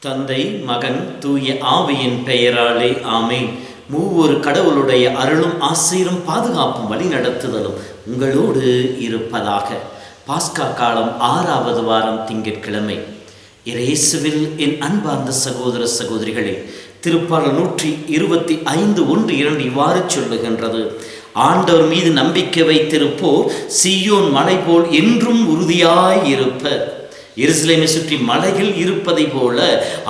தந்தை, மகன், தூய ஆவியின் பெயராலே ஆமென். மூவொரு கடவுளுடைய அருளும் ஆசீரும் பாதுகாப்பும் வழி நடத்துதலும் உங்களோடு இருப்பதாக. பாஸ்கா காலம் 6வது வாரம் திங்கட்கிழமை. இயேசுவில் என் அன்பார்ந்த சகோதர சகோதரிகளே, திருப்பாடல் 125:1-2 இவ்வாறு சொல்லுகின்றது: ஆண்டவர் மீது நம்பிக்கை வைத்திருப்போர் சீயோன் மலை போல் என்றும் உறுதியாயிருப்பர். எருசலேமை சுற்றி மலைகள் இருப்பதை போல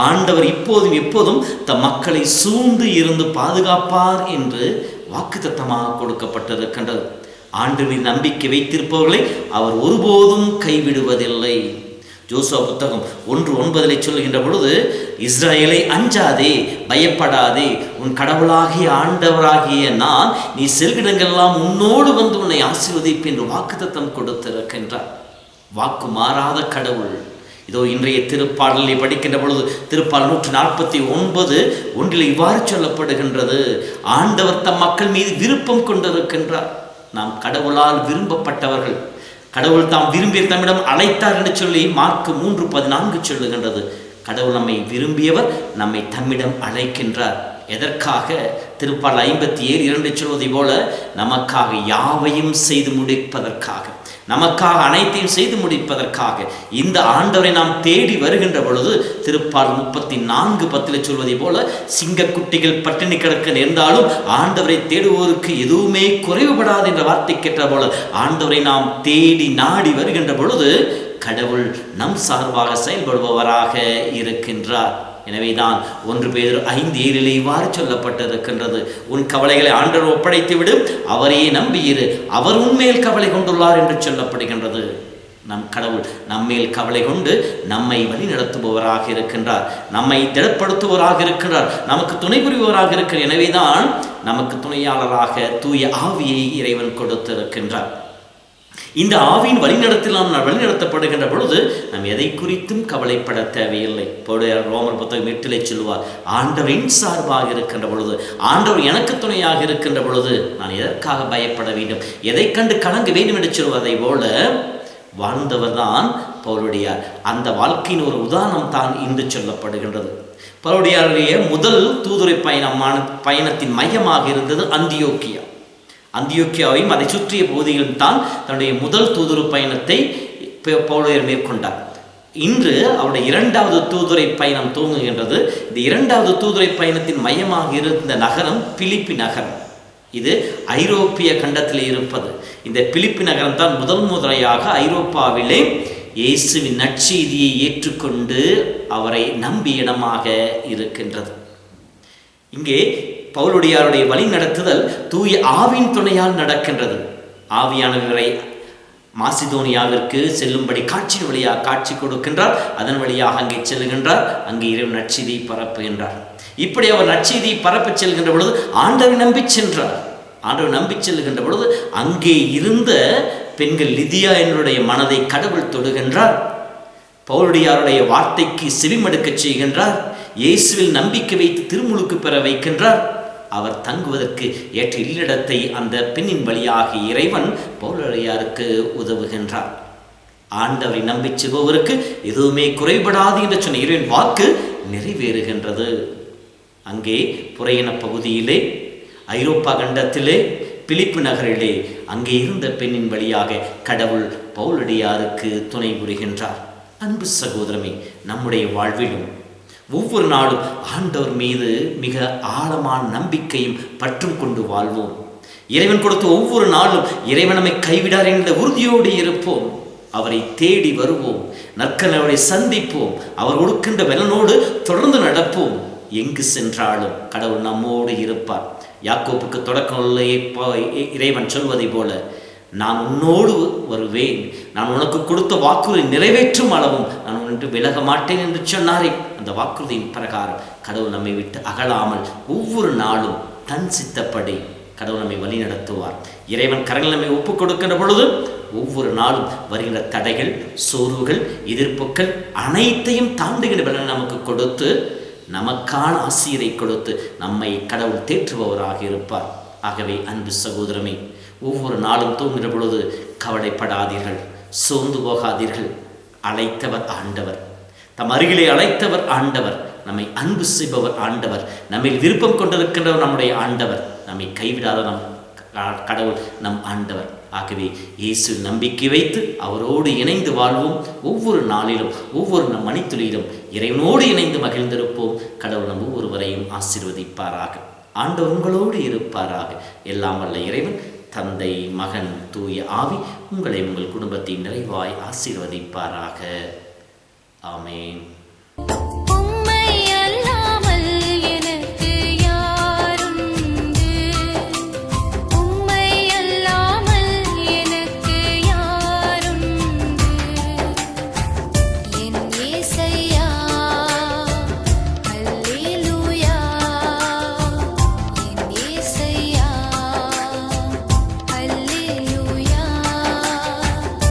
ஆண்டவர் இப்போதும் எப்போதும் தம் மக்களை சூழ்ந்து இருந்து பாதுகாப்பார் என்று வாக்குத்தத்தமாக கொடுக்கப்பட்டிருக்கின்றது. ஆண்டவரின் நம்பிக்கை வைத்திருப்பவர்களை அவர் ஒருபோதும் கைவிடுவதில்லை. ஜோசுவா புத்தகம் 1:9 சொல்லுகின்ற பொழுது, இஸ்ராயேலை அஞ்சாதே, பயப்படாதே, உன் கடவுளாகிய ஆண்டவராகிய நான் நீ செல்கிடங்கெல்லாம் உன்னோடு வந்து உன்னை ஆசீர்வதிப்பேன் என்று வாக்குத்தத்தம் கொடுத்திருக்கின்றார். வாக்கு மாறாத கடவுள். இதோ இன்றைய திருப்பாடலை படிக்கின்ற பொழுது திருப்பாடல் 149:1 இவ்வாறு சொல்லப்படுகின்றது: ஆண்டவர் தம் மக்கள் மீது விருப்பம் கொண்டிருக்கின்றார். நாம் கடவுளால் விரும்பப்பட்டவர்கள். கடவுள் தாம் விரும்பிய தம்மிடம் அழைத்தார் என்று சொல்லி மார்க்கு 3:14 சொல்லுகின்றது. கடவுள் நம்மை விரும்பியவர், நம்மை தம்மிடம் அழைக்கின்றார். எதற்காக? திருப்பாடல் 57:2 சொல்வதை போல நமக்காக யாவையும் செய்து முடிப்பதற்காக, நமக்காக அனைத்தையும் செய்து முடிப்பதற்காக. இந்த ஆண்டவரை நாம் தேடி வருகின்ற பொழுது திருப்பாடல் 34:10 சொல்வதை போல, சிங்கக்குட்டிகள் பட்டினி கிடக்க நேர்ந்தாலும் ஆண்டவரை தேடுவோருக்கு எதுவுமே குறைவுபடாது என்ற வார்த்தை கேட்ட போல ஆண்டவரை நாம் தேடி நாடி வருகின்ற பொழுது கடவுள் நம் சார்பாக செயல்படுபவராக இருக்கின்றார். எனவேதான் 1 பேதுரு 5:7 இவ்வாறு சொல்லப்பட்டிருக்கின்றது: உன் கவலைகளை ஆண்டவர் ஒப்படைத்து விடு, அவரையே நம்பியிரு, அவர் உன்மேல் கவலை கொண்டுள்ளார் என்று சொல்லப்படுகின்றது. நம் கடவுள் நம்மேல் கவலை கொண்டு நம்மை வழி நடத்துபவராக இருக்கின்றார், நம்மை திடப்படுத்துபவராக இருக்கின்றார், நமக்கு துணை புரிபவராக இருக்கிறார். எனவேதான் நமக்கு துணையாளராக தூய ஆவியை இறைவன் கொடுத்திருக்கின்றார். இந்த ஆவியின் வழிநடத்தில் நாம் வழிநடத்தப்படுகின்ற பொழுது நாம் எதை குறித்தும் கவலைப்பட தேவையில்லை. ரோமர் புத்தகம் 8 சொல்லுவார்: ஆண்டவரின் சார்பாக இருக்கின்ற பொழுது, ஆண்டவர் எனக்கு துணையாக இருக்கின்ற பொழுது நான் எதற்காக பயப்பட வேண்டும், எதை கண்டு கலங்க வேண்டும் என்று சொல்வதை போல வாழ்ந்தவர் தான் பவுலடியார். அந்த வாழ்க்கையின் ஒரு உதாரணம் தான் இன்று சொல்லப்படுகின்றது. பவுலடியாருடைய முதல் தூதுரை பயணத்தின் மையமாக இருந்தது அந்தியோக்கியா. அந்தியோக்கியாவையும் அதை சுற்றிய பகுதிகளில் தான் தன்னுடைய முதல் தூதுரு பயணத்தை பவுலடியார் மேற்கொண்டார். இன்று அவருடைய 2வது தூதுரை பயணம் துவங்குகின்றது. இந்த 2வது தூதுரை பயணத்தின் மையமாக இருந்த நகரம் பிலிப்பி நகரம். இது ஐரோப்பிய கண்டத்தில் இருப்பது. இந்த பிலிப்பி நகரம் தான் முதல் முறையாக ஐரோப்பாவிலே இயேசுவின் நற்செய்தியை ஏற்றுக்கொண்டு அவரை நம்பிய இடமாக இருக்கின்றது. இங்கே பவுலடியாருடைய வழி நடத்துதல் தூய ஆவின் துணையால் நடக்கின்றது. ஆவியானவரை மாசிதோனியாவிற்கு செல்லும்படி காட்சியின் வழியாக காட்சி கொடுக்கின்றார். அதன் வழியாக அங்கே செல்கின்றார். அங்கே இறைவன் நற்செய்தியை பரப்புகின்றார். இப்படி அவர் நற்செய்தியை பரப்ப செல்கின்ற பொழுது ஆண்டவரை நம்பி சென்றார். ஆண்டவர் நம்பி செல்கின்ற பொழுது அங்கே இருந்த பெண்கள் லிதியா என்னுடைய மனதை கடவுள் தொடுகின்றார். பவுலடியாருடைய வார்த்தைக்கு செவிமடுக்க செய்கின்றார். இயேசுவில் நம்பிக்கை வைத்து திருமுழுக்கு பெற வைக்கின்றார். அவர் தங்குவதற்கு ஏற்ற இல்லிடத்தை அந்த பெண்ணின் வழியாக இறைவன் பவுலடியாருக்கு உதவுகின்றார். ஆண்டவரை நம்பி செல்பவருக்கு எதுவுமே குறைபடாது என்று சொன்ன இறைவன் வாக்கு நிறைவேறுகின்றது. அங்கே புறையின பகுதியிலே, ஐரோப்பா கண்டத்திலே, பிலிப்பு நகரிலே அங்கே இருந்த பெண்ணின் வழியாக கடவுள் பவுலடியாருக்கு துணை புரிகின்றார். அன்பு சகோதரமே, நம்முடைய வாழ்விலும் ஒவ்வொரு நாளும் ஆண்டவர் மீது மிக ஆழமான நம்பிக்கையும் பற்றும் கொண்டு வாழ்வோம். இறைவன் கொடுத்த ஒவ்வொரு நாளும் இறைவன் நம்மை கைவிடார் என்ற உறுதியோடு இருப்போம். அவரை தேடி வருவோம், நற்கனவரை சந்திப்போம், அவர் கொடுக்கின்ற பலனோடு தொடர்ந்து நடப்போம். எங்கு சென்றாலும் கடவுள் நம்மோடு இருப்பார். யாக்கோப்புக்கு தொடக்கங்களிலே இறைவன் சொல்வதை போல, நான் உன்னோடு வருவேன், நான் உனக்கு கொடுத்த வாக்குறுதி நிறைவேற்றும் அளவும் நான் உன்னிட்டு விலக மாட்டேன் என்று சொன்னாரே, அந்த வாக்குறுதியின் பிரகாரம் கடவுள் நம்மை விட்டு அகலாமல் ஒவ்வொரு நாளும் தன் சித்தப்படி கடவுள் நம்மை வழி நடத்துவார். இறைவன் கரங்கள் நம்மை ஒப்புக் கொடுக்கின்ற பொழுது ஒவ்வொரு நாளும் வருகின்ற தடைகள், சோர்வுகள், எதிர்ப்புகள் அனைத்தையும் தாண்டுகின்ற பலனை நமக்கு கொடுத்து நமக்கான ஆசிரியரை கொடுத்து நம்மை கடவுள் தேற்றுபவராக இருப்பார். ஆகவே அன்பு சகோதரமே, ஒவ்வொரு நாளும் தூங்குகிற பொழுது கவலைப்படாதீர்கள், சோர்ந்து போகாதீர்கள். அழைத்தவர் ஆண்டவர், தம் அருகிலே அழைத்தவர் ஆண்டவர், நம்மை அன்பு செய்பவர் ஆண்டவர், நம்மை விருப்பம் கொண்டிருக்கின்றவர் நம்முடைய ஆண்டவர், நம்மை கைவிடாத நம் கடவுள் நம் ஆண்டவர். ஆகவே இயேசு நம்பிக்கை வைத்து அவரோடு இணைந்து வாழ்வோம். ஒவ்வொரு நாளிலும் ஒவ்வொரு நம் மணித்துளியிலும் இறைவனோடு இணைந்து மகிழ்ந்திருப்போம். கடவுள் நம் ஒவ்வொருவரையும் ஆசீர்வதிப்பாராக. ஆண்டவர் உங்களோடு இருப்பாராக. எல்லாம் வல்ல இறைவன் தந்தை, மகன், தூய ஆவி உங்களை உங்கள் குடும்பத்தை நிறைவாய் ஆசீர்வதிப்பாராக. ஆமென்.